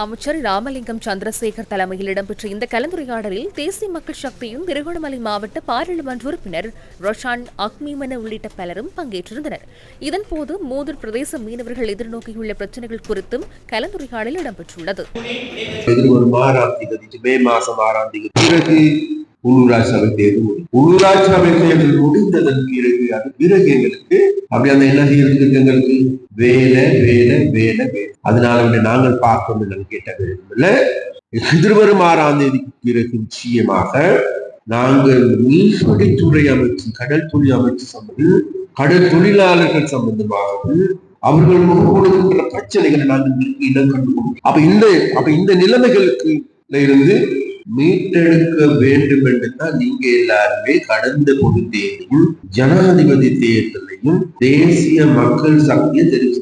அமைச்சர் ராமலிங்கம் சந்திரசேகர் தலைமையில் இடம்பெற்ற இந்த கலந்துரையாடலில் தேசிய மக்கள் சக்தியின் திருகோணமலை மாவட்ட பாராளுமன்ற உறுப்பினர் ரொஷான் அக்மீமன உள்ளிட்ட பலரும் பங்கேற்றிருந்தனர். இதன்போது மூதூர் பிரதேச மீனவர்கள் எதிர்நோக்கியுள்ள பிரச்சினைகள் குறித்தும் கலந்துரையாடல் இடம்பெற்றுள்ளது. உள்ளூராட்சி சபை தேர்தல் உள்ளூராட்சி சபை தேர்தல் முடிந்ததன் பிறகு அது பிறகு எங்களுக்கு அப்படி அந்த என்ன செய்யறதுக்கு எங்களுக்கு வேலை வேலை வேலை வேலை. அதனால நாங்கள் பார்க்கணும் என்னன்னு கேட்ட விரும்பல. எதிர்வரும் 6ஆம் தேதிக்கு பிறகு நிச்சயமாக நாங்கள் மீன்பிடித்துறை அமைச்சு, கடல் தொழில் அமைச்சு சம்பந்தம், கடல் தொழிலாளர்கள் சம்பந்தமாகவும் அவர்கள் கொடுக்கின்ற பிரச்சனைகளை நாங்கள் இடம் கண்டுகொள்வோம். அப்ப இந்த நிலைமைகளுக்கு இருந்து மீட்டெடுக்க வேண்டும் என்று தான் நீங்க எல்லாருமே கடந்த பொது தேர்தலையும் ஜனாதிபதி தேர்தலையும் தேசிய மக்கள் சக்தியை தெரிவிச்சு